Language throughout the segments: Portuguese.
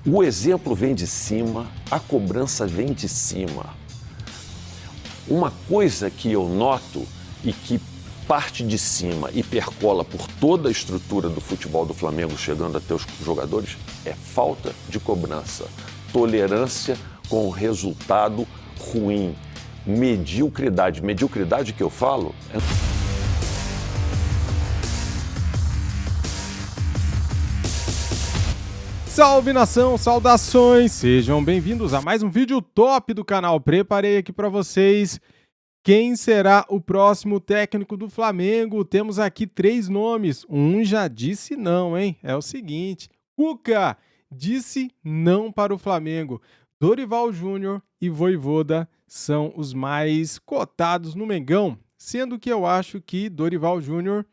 O exemplo vem de cima, a cobrança vem de cima. Uma coisa que eu noto e que parte de cima e percola por toda a estrutura do futebol do Flamengo, chegando até os jogadores, é falta de cobrança, tolerância com resultado ruim, mediocridade. Mediocridade que eu falo é... Salve nação, saudações, sejam bem-vindos a mais um vídeo top do canal. Preparei aqui para vocês quem será o próximo técnico do Flamengo. Temos aqui 3 nomes, um já disse não, hein? É o seguinte, Cuca disse não para o Flamengo. Dorival Júnior e Vojvoda são os mais cotados no Mengão, sendo que eu acho que Dorival Júnior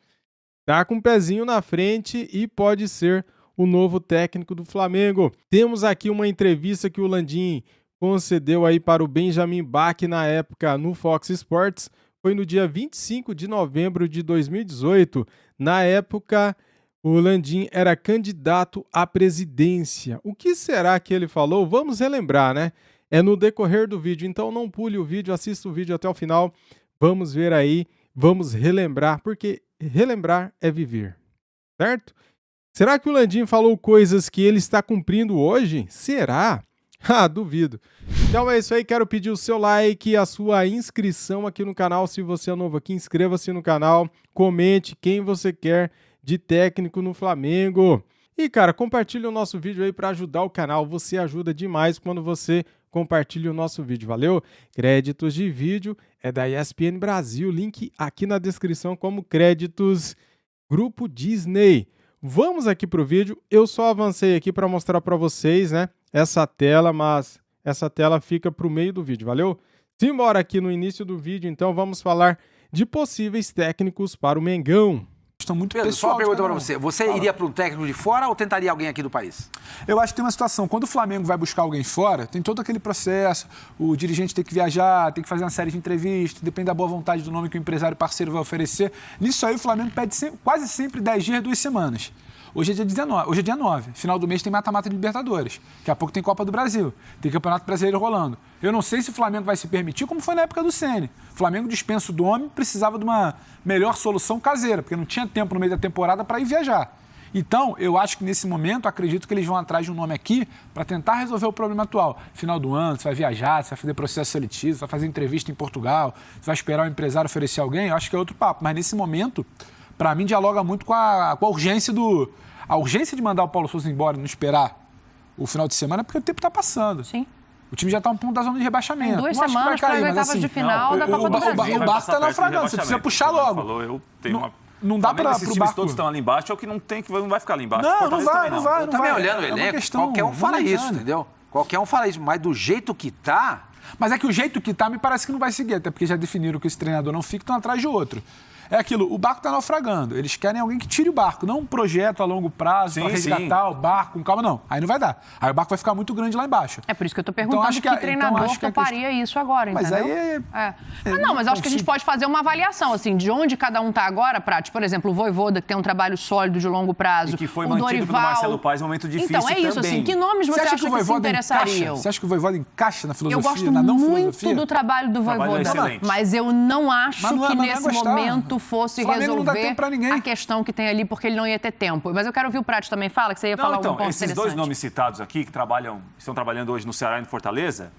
tá com um pezinho na frente e pode ser o novo técnico do Flamengo. Temos aqui uma entrevista que o Landim concedeu aí para o Benjamin Bach na época no Fox Sports. Foi no dia 25 de novembro de 2018. Na época, o Landim era candidato à presidência. O que será que ele falou? Vamos relembrar, né? É no decorrer do vídeo, então não pule o vídeo, assista o vídeo até o final. Vamos ver aí, vamos relembrar, porque relembrar é viver, certo? Será que o Landim falou coisas que ele está cumprindo hoje? Será? Ah, duvido. Então é isso aí, quero pedir o seu like e a sua inscrição aqui no canal. Se você é novo aqui, inscreva-se no canal, comente quem você quer de técnico no Flamengo. E cara, compartilhe o nosso vídeo aí para ajudar o canal. Você ajuda demais quando você compartilha o nosso vídeo, valeu? Créditos de vídeo é da ESPN Brasil, link aqui na descrição como créditos Grupo Disney. Vamos aqui para o vídeo, eu só avancei aqui para mostrar para vocês, né, essa tela, mas essa tela fica para o meio do vídeo, valeu? Simbora aqui no início do vídeo, então vamos falar de possíveis técnicos para o Mengão. Estão muito Pedro, pessoal, só uma pergunta para você. Você iria para um técnico de fora ou tentaria alguém aqui do país? Eu acho que tem uma situação, quando o Flamengo vai buscar alguém fora, tem todo aquele processo, o dirigente tem que viajar, tem que fazer uma série de entrevistas, depende da boa vontade do nome que o empresário parceiro vai oferecer. Nisso aí o Flamengo pede quase sempre 10 dias, 2 semanas. Hoje é dia 19, hoje é dia 9. Final do mês tem mata-mata de Libertadores. Daqui a pouco tem Copa do Brasil. Tem Campeonato Brasileiro rolando. Eu não sei se o Flamengo vai se permitir, como foi na época do Ceni. O Flamengo dispensa o Dome, precisava de uma melhor solução caseira, porque não tinha tempo no meio da temporada para ir viajar. Então, eu acho que nesse momento, acredito que eles vão atrás de um nome aqui para tentar resolver o problema atual. Final do ano, você vai viajar, você vai fazer processo seletivo, você vai fazer entrevista em Portugal, você vai esperar o empresário oferecer alguém, eu acho que é outro papo. Mas nesse momento, para mim, dialoga muito com a urgência do... A urgência de mandar o Paulo Sousa embora e não esperar o final de semana é porque o tempo está passando. Sim. O time já está a um ponto da zona de rebaixamento. Em 2 não semanas para as oitavas de final da Copa do Brasil. O barco está naufragando, você precisa puxar logo. Não dá para o times barco. Todos estão ali embaixo, é o que não vai ficar ali embaixo. Não vai. Eu também olhando o elenco, qualquer um fala isso, entendeu? Qualquer um fala isso, mas do jeito que tá... Mas é que o jeito que tá me parece que não vai seguir, até porque já definiram que esse treinador não fica, estão atrás de outro. É aquilo, o barco está naufragando. Eles querem alguém que tire o barco, não um projeto a longo prazo para resgatar o barco com calma, não. Aí não vai dar. Aí o barco vai ficar muito grande lá embaixo. É por isso que eu estou perguntando que treinador toparia isso agora, mas entendeu? Aí mas acho que a gente pode fazer uma avaliação, assim, de onde cada um está agora, Prati. Por exemplo, o Vojvoda, que tem um trabalho sólido de longo prazo. E que foi o mantido Dorival. pelo Marcelo Paz num momento difícil então, é isso, também. assim, que nomes você acha que se interessariam? Você acha que o Vojvoda encaixa na filosofia, eu gosto na não muito filosofia? do trabalho do Vojvoda, mas eu não acho que nesse momento fosse resolver a questão que tem ali, porque ele não ia ter tempo. Mas eu quero ouvir o Prati também. Fala, que você ia falar algum ponto esses interessante. Esses 2 nomes citados aqui, que estão trabalhando hoje no Ceará e no Fortaleza,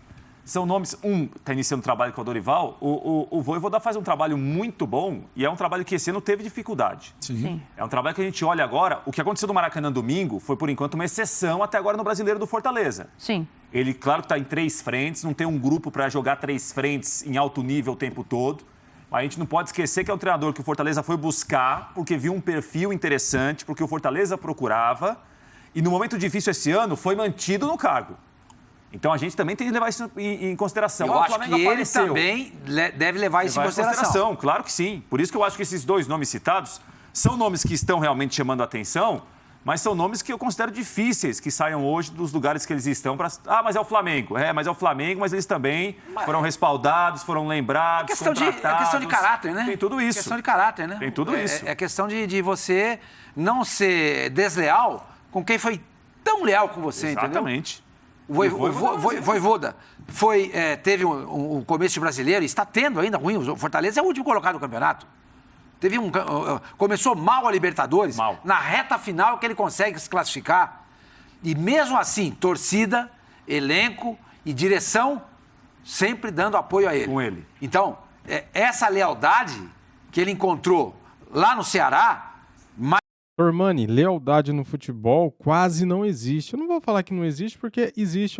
são nomes... Um está iniciando trabalho com o Dorival. O Vojvoda faz um trabalho muito bom e é um trabalho que esse ano teve dificuldade. Sim. É um trabalho que a gente olha agora. O que aconteceu no Maracanã domingo foi, por enquanto, uma exceção até agora no Brasileiro do Fortaleza. Sim. Ele, claro, que está em 3 frentes, não tem um grupo para jogar 3 frentes em alto nível o tempo todo. A gente não pode esquecer que é um treinador que o Fortaleza foi buscar porque viu um perfil interessante, porque o Fortaleza procurava e no momento difícil esse ano foi mantido no cargo. Então a gente também tem que levar isso em consideração. Eu acho que ele também deve levar isso em consideração. Claro que sim. Por isso que eu acho que esses 2 nomes citados são nomes que estão realmente chamando a atenção, mas são nomes que eu considero difíceis que saiam hoje dos lugares que eles estão para... mas é o Flamengo. Mas é o Flamengo, mas eles também foram respaldados, foram lembrados, contratados. É questão de caráter, né? Tem tudo isso. É questão de caráter, né? Tem tudo isso. É questão de você não ser desleal com quem foi tão leal com você, Exatamente. Entendeu? O Vojvoda teve um começo de brasileiro, e está tendo ainda ruim. O Fortaleza é o último colocado no campeonato. Começou mal a Libertadores. Mal. Na reta final que ele consegue se classificar. E mesmo assim, torcida, elenco e direção sempre dando apoio a ele. Com ele. Então, essa lealdade que ele encontrou lá no Ceará... Sormani, lealdade no futebol quase não existe. Eu não vou falar que não existe porque existe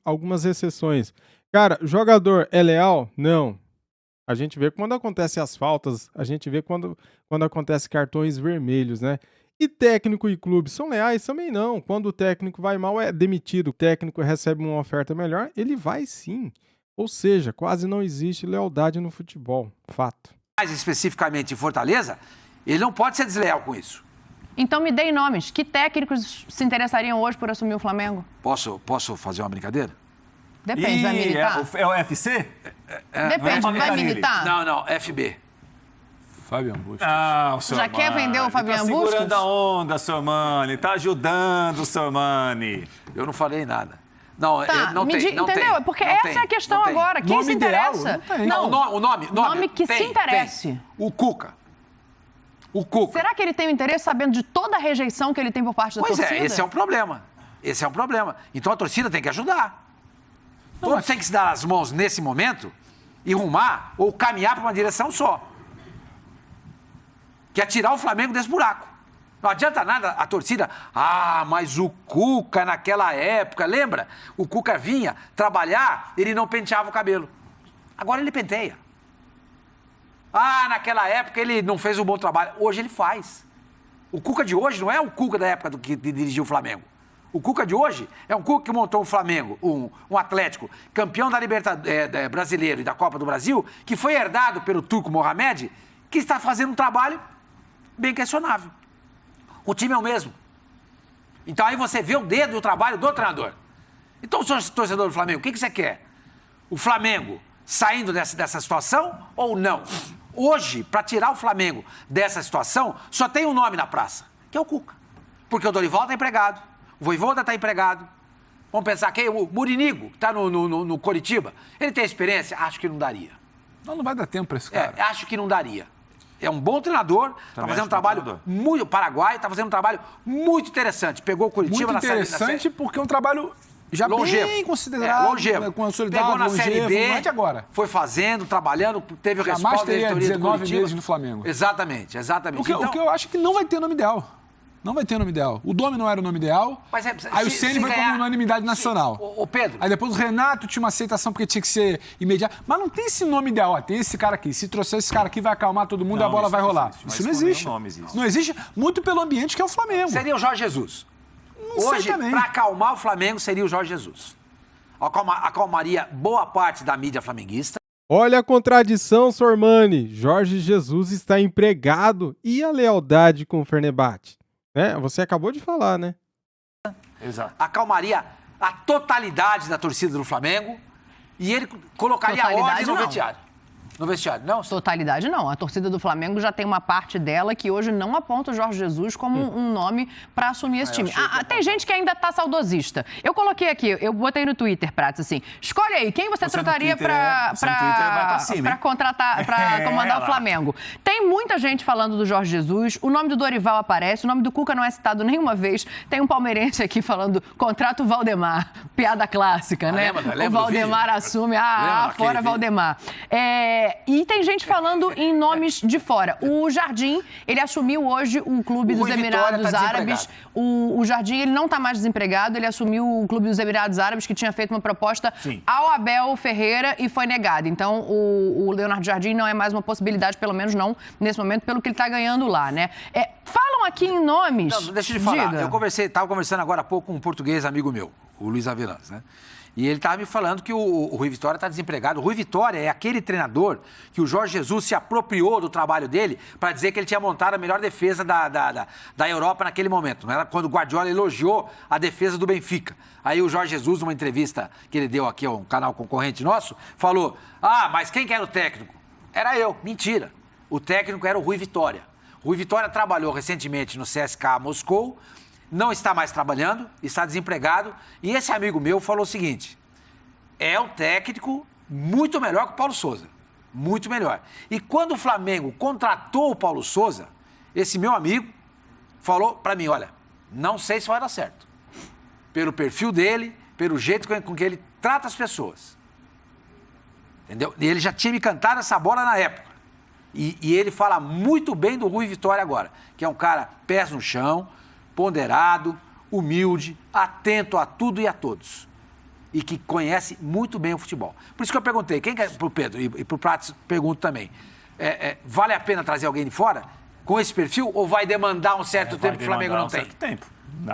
algumas exceções. Cara, jogador é leal? Não. A gente vê quando acontecem as faltas, a gente vê quando acontecem cartões vermelhos, né? E técnico e clube são leais também não. Quando o técnico vai mal, é demitido. O técnico recebe uma oferta melhor, ele vai sim. Ou seja, quase não existe lealdade no futebol. Fato. Mais especificamente em Fortaleza, ele não pode ser desleal com isso. Então me deem nomes. Que técnicos se interessariam hoje por assumir o Flamengo? Posso fazer uma brincadeira? Depende, vai militar? É o UFC? Depende, vai militar? Não, FB. Fabian Bustos. Já quer vender o Fabian Bustos? Tá segurando a onda, Sormani. Tá ajudando o Sormani. Eu não falei nada. Não, não tem. Entendeu? Tem, porque não essa tem, é a questão agora. Quem se interessa? O nome que se interesse. Tem. O Cuca. Será que ele tem o interesse sabendo de toda a rejeição que ele tem por parte da torcida? Pois esse é um problema. Então a torcida tem que ajudar. Todos têm que se dar as mãos nesse momento e rumar ou caminhar para uma direção só. Que é tirar o Flamengo desse buraco. Não adianta nada a torcida... mas o Cuca naquela época... Lembra? O Cuca vinha trabalhar, ele não penteava o cabelo. Agora ele penteia. Naquela época ele não fez um bom trabalho. Hoje ele faz. O Cuca de hoje não é o Cuca da época do que dirigiu o Flamengo. O Cuca de hoje é um Cuca que montou um Flamengo, um Atlético, campeão da Libertadores brasileiro e da Copa do Brasil, que foi herdado pelo Turco Mohamed, que está fazendo um trabalho bem questionável. O time é o mesmo. Então aí você vê o dedo e o trabalho do treinador. Então, torcedor do Flamengo, o que você quer? O Flamengo saindo dessa situação ou não? Hoje, para tirar o Flamengo dessa situação, só tem um nome na praça, que é o Cuca. Porque o Dorival está empregado, o Vojvoda está empregado. Vamos pensar quem? O Murinigo, que está no Coritiba. Ele tem experiência? Acho que não daria. Não vai dar tempo para esse cara. Acho que não daria. É um bom treinador, está fazendo um trabalho muito... Paraguai, está fazendo um trabalho muito interessante. Pegou o Curitiba na Série B. Muito interessante porque é um trabalho já longevo. Bem considerado. Longevo. Consolidado, pegou na Série B, não é de agora. Foi fazendo, trabalhando, teve o respaldo da diretoria do 19 meses no Flamengo. Exatamente. O que eu acho que não vai ter nome ideal. Não vai ter nome ideal. O Domi não era o nome ideal. Mas aí o Ceni foi como unanimidade nacional. O Pedro. Aí depois o Renato tinha uma aceitação porque tinha que ser imediato. Mas não tem esse nome ideal. Tem esse cara aqui. Se trouxer esse cara aqui, vai acalmar todo mundo e a bola vai rolar. Isso não existe. Não existe. Muito pelo ambiente que é o Flamengo. Seria o Jorge Jesus. Hoje, para acalmar o Flamengo, seria o Jorge Jesus. Acalmaria boa parte da mídia flamenguista. Olha a contradição, Sormani. Jorge Jesus está empregado e a lealdade com o Fenerbahçe? Você acabou de falar, né? Exato. Acalmaria a totalidade da torcida do Flamengo e ele colocaria a ordem no vestiário. No vestiário, não? Totalidade não. A torcida do Flamengo já tem uma parte dela que hoje não aponta o Jorge Jesus como um nome para assumir esse time. Tem gente que ainda tá saudosista. Eu coloquei aqui, eu botei no Twitter, Pratos, assim, escolhe aí, quem você trocaria para contratar, para comandar o Flamengo? Tem muita gente falando do Jorge Jesus, o nome do Dorival aparece, o nome do Cuca não é citado nenhuma vez. Tem um palmeirense aqui falando, contrata o Valdemar, piada clássica, né? Lembra o Valdemar assume, fora Valdemar. E tem gente falando em nomes de fora. O Jardim, ele assumiu hoje o Clube dos Emirados Árabes. O Jardim, ele não está mais desempregado, ele assumiu o Clube dos Emirados Árabes, que tinha feito uma proposta ao Abel Ferreira e foi negada. Então, o Leonardo Jardim não é mais uma possibilidade, pelo menos não nesse momento, pelo que ele está ganhando lá, né? Falam aqui em nomes... Não, deixa eu te falar. Eu estava conversando agora há pouco com um português amigo meu, o Luiz Avelãs, né? E ele estava me falando que o Rui Vitória está desempregado. O Rui Vitória é aquele treinador que o Jorge Jesus se apropriou do trabalho dele para dizer que ele tinha montado a melhor defesa da Europa naquele momento. Não era quando o Guardiola elogiou a defesa do Benfica. Aí o Jorge Jesus, numa entrevista que ele deu aqui a um canal concorrente nosso, falou, mas quem que era o técnico? Era eu. Mentira. O técnico era o Rui Vitória. O Rui Vitória trabalhou recentemente no CSKA Moscou, não está mais trabalhando, está desempregado. E esse amigo meu falou o seguinte, é um técnico muito melhor que o Paulo Souza. Muito melhor. E quando o Flamengo contratou o Paulo Souza, esse meu amigo falou para mim, olha, não sei se vai dar certo. Pelo perfil dele, pelo jeito com que ele trata as pessoas. Entendeu? E ele já tinha me cantado essa bola na época. E ele fala muito bem do Rui Vitória agora, que é um cara pés no chão, ponderado, humilde, atento a tudo e a todos. E que conhece muito bem o futebol. Por isso que eu perguntei, quem quer, pro Pedro e pro Prates, pergunto também, vale a pena trazer alguém de fora com esse perfil ou vai demandar um certo tempo que o Flamengo não tem? Tempo.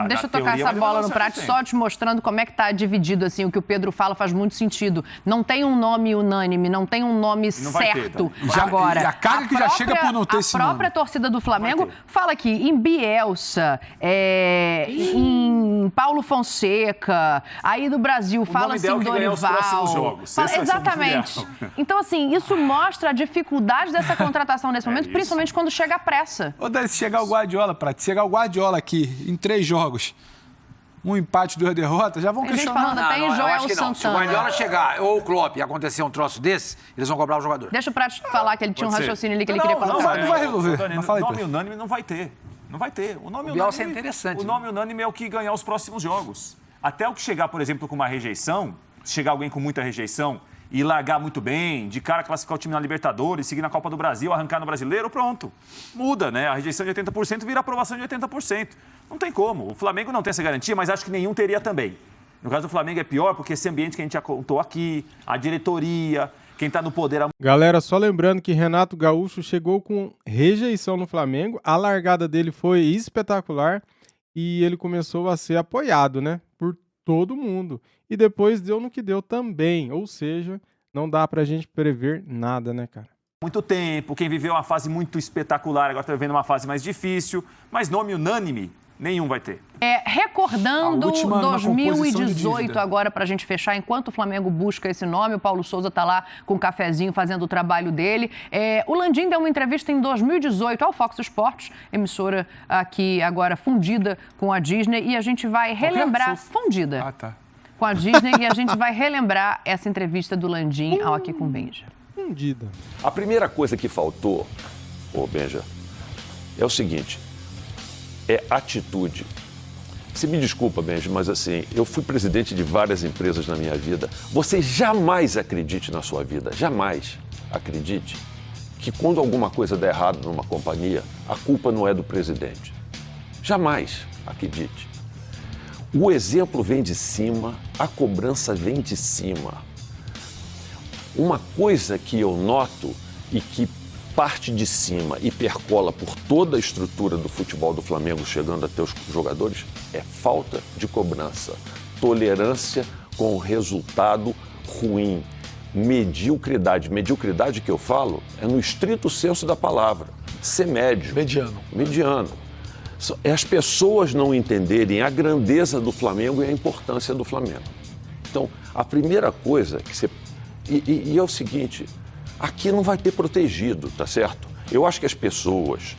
Deixa eu tocar essa bola no prato, só te mostrando como é que está dividido, assim, o que o Pedro fala faz muito sentido. Não tem um nome unânime, não tem um nome certo agora. E a carga que já chega por não ter esse nome. A própria torcida do Flamengo fala aqui em Bielsa, em Paulo Fonseca, aí do Brasil fala-se em Dorival. Exatamente. Então, assim, isso mostra a dificuldade dessa contratação nesse momento, principalmente quando chega a pressa. Ou deve chegar o Guardiola, Prato, chegar o Guardiola aqui em 3 jogos, um empate, 2 derrotas, já vão questionar. Tem Joel Santana. Se o Guardiola chegar, ou o Klopp, e acontecer um troço desse, eles vão cobrar o jogador. Deixa o Prato falar que ele tinha um raciocínio ali que ele queria colocar. Não vai resolver. O nome unânime não vai ter. Não vai ter. O nome unânime é interessante. O nome unânime é o que ganhar os próximos jogos. Até o que chegar, por exemplo, com uma rejeição, se chegar alguém com muita rejeição e largar muito bem, de cara classificar o time na Libertadores, seguir na Copa do Brasil, arrancar no Brasileiro, pronto. Muda, né? A rejeição de 80% vira aprovação de 80%. Não tem como. O Flamengo não tem essa garantia, mas acho que nenhum teria também. No caso do Flamengo é pior porque esse ambiente que a gente já contou aqui, a diretoria, quem está no poder... Galera, só lembrando que Renato Gaúcho chegou com rejeição no Flamengo, a largada dele foi espetacular e ele começou a ser apoiado, né, por todo mundo. E depois deu no que deu também, ou seja, não dá pra gente prever nada, né, cara? Muito tempo, quem viveu uma fase muito espetacular, agora está vivendo uma fase mais difícil, mas nome unânime, nenhum vai ter. Recordando 2018 agora pra gente fechar, enquanto o Flamengo busca esse nome, o Paulo Souza tá lá com um cafezinho fazendo o trabalho dele. O Landim deu uma entrevista em 2018 ao Fox Sports, emissora aqui agora fundida com a Disney, e a gente vai relembrar... Fundida. Ah, tá. Com a Disney, e a gente vai relembrar essa entrevista do Landim ao Aqui com Benja. Fundida. A primeira coisa que faltou, Benja, é o seguinte, é atitude. Você me desculpa, Benja, mas assim, eu fui presidente de várias empresas na minha vida. Você jamais acredite na sua vida, jamais acredite que quando alguma coisa der errado numa companhia, a culpa não é do presidente. Jamais acredite. O exemplo vem de cima, a cobrança vem de cima. Uma coisa que eu noto e que parte de cima e percola por toda a estrutura do futebol do Flamengo chegando até os jogadores é falta de cobrança, tolerância com resultado ruim, mediocridade. Mediocridade que eu falo é no estrito senso da palavra, ser médio. Mediano. É as pessoas não entenderem a grandeza do Flamengo e a importância do Flamengo. Então, a primeira coisa que você... E é o seguinte, aqui não vai ter protegido, tá certo? Eu acho que as pessoas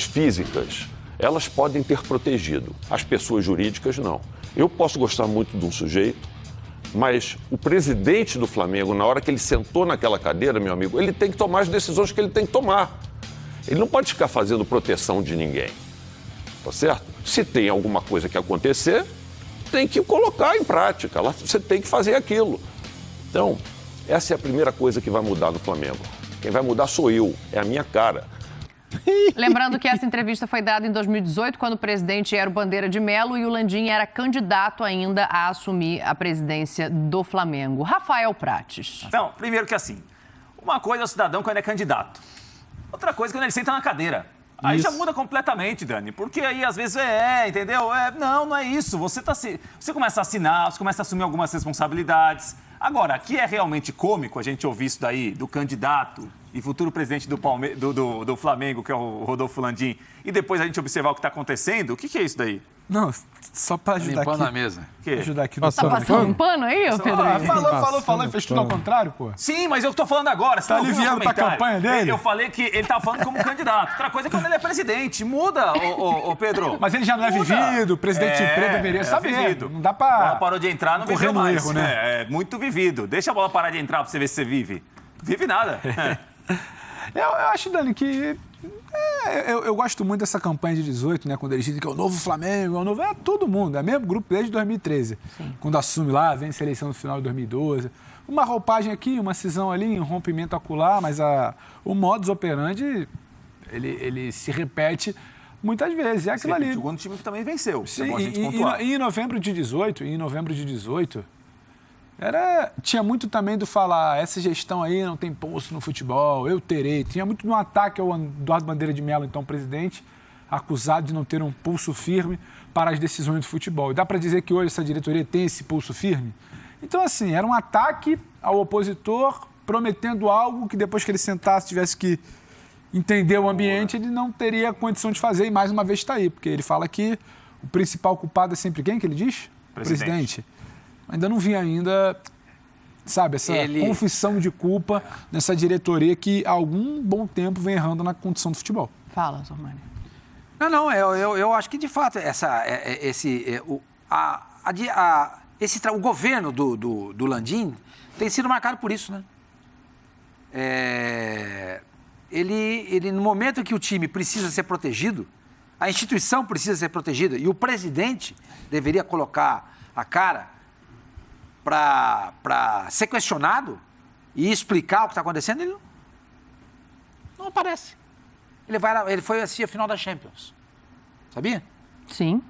físicas, elas podem ter protegido. As pessoas jurídicas, não. Eu posso gostar muito de um sujeito, mas o presidente do Flamengo, na hora que ele sentou naquela cadeira, meu amigo, ele tem que tomar as decisões que ele tem que tomar. Ele não pode ficar fazendo proteção de ninguém, tá certo? Se tem alguma coisa que acontecer, tem que colocar em prática, você tem que fazer aquilo. Então, essa é a primeira coisa que vai mudar no Flamengo. Quem vai mudar sou eu, é a minha cara. Lembrando que essa entrevista foi dada em 2018, quando o presidente era o Bandeira de Melo e o Landim era candidato ainda a assumir a presidência do Flamengo. Rafael Prates. Então, primeiro que assim, uma coisa é o cidadão quando é candidato. Outra coisa é quando ele senta na cadeira. Aí já muda completamente, Dani. Porque aí, às vezes, entendeu? Não é isso. Você começa a assinar, você começa a assumir algumas responsabilidades. Agora, aqui é realmente cômico a gente ouvir isso daí do candidato e futuro presidente do Flamengo, que é o Rodolfo Landim, e depois a gente observar o que está acontecendo. O que é isso daí? Não, só pra ajudar Limpando aqui. a mesa. Pra ajudar aqui. Tá passando um pano aí, ô Pedro? Falou e fez tudo ao contrário, pô. Sim, mas eu tô falando agora. Você Tá não ouviu aliviando meu pra comentário? campanha dele? Eu falei que ele tá falando como candidato. Outra coisa é quando ele é presidente. Muda, ô Pedro. Mas ele já não é Muda. vivido, o presidente de empresa deveria saber. Vivido. Não dá A bola pra... parou de entrar, não correr viveu no mais. erro, né? É muito vivido. Deixa a bola parar de entrar pra você ver se você vive. Vive nada. Eu acho, Dani, que... Eu gosto muito dessa campanha de 18, né? Quando eles dizem que é o novo Flamengo, é o novo... É todo mundo, é o mesmo grupo desde 2013. Sim. Quando assume lá, vem seleção no final de 2012. Uma roupagem aqui, uma cisão ali, um rompimento acolá, mas o modus operandi, ele se repete muitas vezes. É aquilo ali. Quando o time também venceu. Sim, é bom a gente pontuar. em novembro de 18, tinha muito também do falar, essa gestão aí não tem pulso no futebol, eu terei. Tinha muito no ataque ao Eduardo Bandeira de Mello, então presidente, acusado de não ter um pulso firme para as decisões do futebol. E dá para dizer que hoje essa diretoria tem esse pulso firme? Então, assim, era um ataque ao opositor, prometendo algo que depois que ele sentasse, tivesse que entender o ambiente, ele não teria condição de fazer. E mais uma vez está aí, porque ele fala que o principal culpado é sempre quem que ele diz? Presidente. Ainda não vi sabe, essa confissão de culpa nessa diretoria que há algum bom tempo vem errando na condição do futebol. Fala, Sormani. Eu acho que, de fato, o governo do Landim tem sido marcado por isso, né? Ele, no momento em que o time precisa ser protegido, a instituição precisa ser protegida e o presidente deveria colocar a cara para ser questionado e explicar o que está acontecendo, ele não aparece. Ele foi assistir a final da Champions. Sabia? Sim.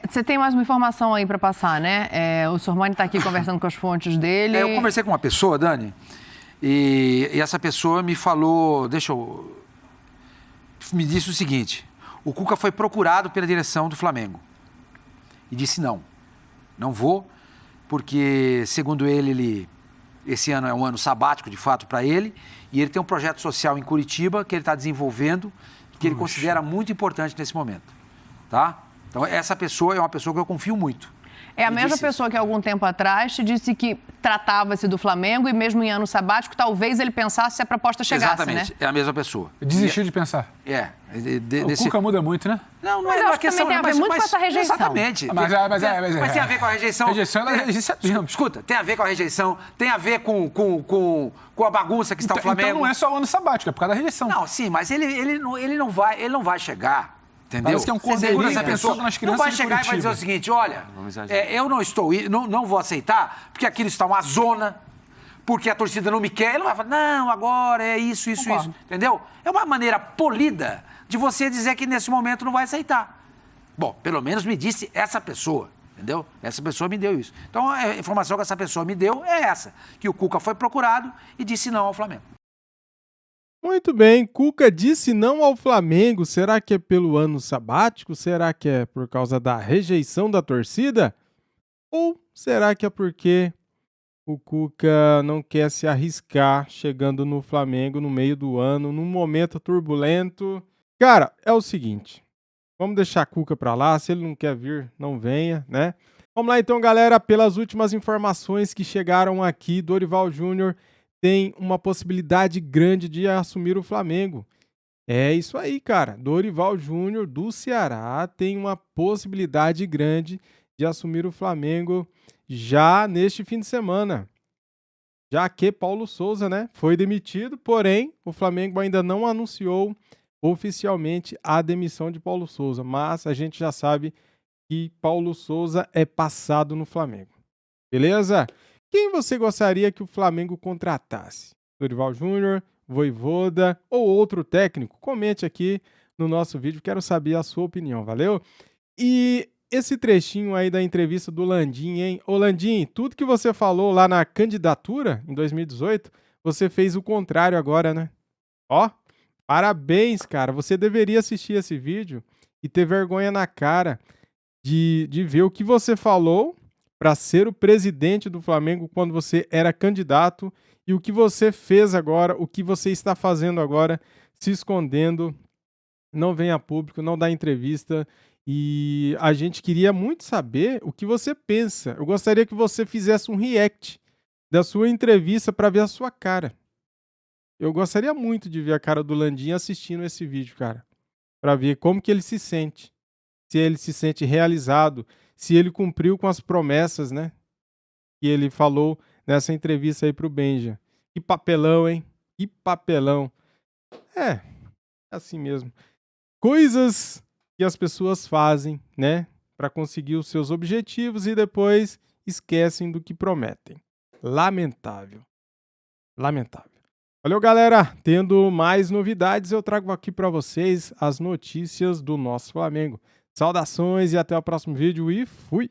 Você tem mais uma informação aí para passar, né? O Sormani está aqui conversando com as fontes dele. Eu conversei com uma pessoa, Dani, e essa pessoa me falou, me disse o seguinte: o Cuca foi procurado pela direção do Flamengo e disse não vou, porque, segundo ele, esse ano é um ano sabático, de fato, para ele, e ele tem um projeto social em Curitiba que ele está desenvolvendo, que ele considera muito importante nesse momento, tá? Então, essa pessoa é uma pessoa que eu confio muito. É a mesma pessoa que, algum tempo atrás, te disse que tratava-se do Flamengo e, mesmo em ano sabático, talvez ele pensasse se a proposta chegasse, exatamente, né? É a mesma pessoa. Desistiu de pensar. O Cuca muda muito, né? Não mas é eu uma acho que questão... também tem a ver muito com essa rejeição. Exatamente. Mas tem a ver com a rejeição. Rejeição é rejeição. Escuta, tem a ver com a rejeição, tem a ver com a bagunça que está o Flamengo. Então não é só o ano sabático, é por causa da rejeição. Não, sim, mas ele não vai chegar. Entendeu? Parece que é um cordeirinho essa pessoa nas crianças não vai chegar e vai dizer o seguinte: olha, eu não vou aceitar, porque aquilo está uma zona, porque a torcida não me quer. Ele não vai falar, não, agora é isso. Entendeu? É uma maneira polida de você dizer que nesse momento não vai aceitar. Bom, pelo menos me disse essa pessoa, entendeu? Essa pessoa me deu isso. Então, a informação que essa pessoa me deu é essa, que o Cuca foi procurado e disse não ao Flamengo. Muito bem, Cuca disse não ao Flamengo. Será que é pelo ano sabático? Será que é por causa da rejeição da torcida? Ou será que é porque o Cuca não quer se arriscar chegando no Flamengo no meio do ano, num momento turbulento? Cara, é o seguinte, vamos deixar a Cuca pra lá, se ele não quer vir, não venha, né? Vamos lá então, galera, pelas últimas informações que chegaram aqui, Dorival Júnior tem uma possibilidade grande de assumir o Flamengo. É isso aí, cara. Dorival Júnior do Ceará tem uma possibilidade grande de assumir o Flamengo já neste fim de semana. Já que Paulo Souza, né, foi demitido, porém o Flamengo ainda não anunciou oficialmente a demissão de Paulo Souza, mas a gente já sabe que Paulo Souza é passado no Flamengo. Beleza? Quem você gostaria que o Flamengo contratasse? Dorival Júnior, Vojvoda ou outro técnico? Comente aqui no nosso vídeo, quero saber a sua opinião, valeu? E esse trechinho aí da entrevista do Landim, hein? Ô Landim, tudo que você falou lá na candidatura, em 2018, você fez o contrário agora, né? Ó, parabéns, cara. Você deveria assistir esse vídeo e ter vergonha na cara de ver o que você falou para ser o presidente do Flamengo quando você era candidato e o que você fez agora, o que você está fazendo agora, se escondendo, não vem a público, não dá entrevista E a gente queria muito saber o que você pensa. Eu gostaria que você fizesse um react da sua entrevista para ver a sua cara. Eu gostaria muito de ver a cara do Landim assistindo esse vídeo, cara, para ver como que ele se sente. Se ele se sente realizado, se ele cumpriu com as promessas, né, que ele falou nessa entrevista aí pro Benja. Que papelão, hein? Que papelão. É assim mesmo. Coisas que as pessoas fazem, né, para conseguir os seus objetivos e depois esquecem do que prometem. Lamentável. Lamentável. Valeu, galera. Tendo mais novidades, eu trago aqui para vocês as notícias do nosso Flamengo. Saudações e até o próximo vídeo e fui!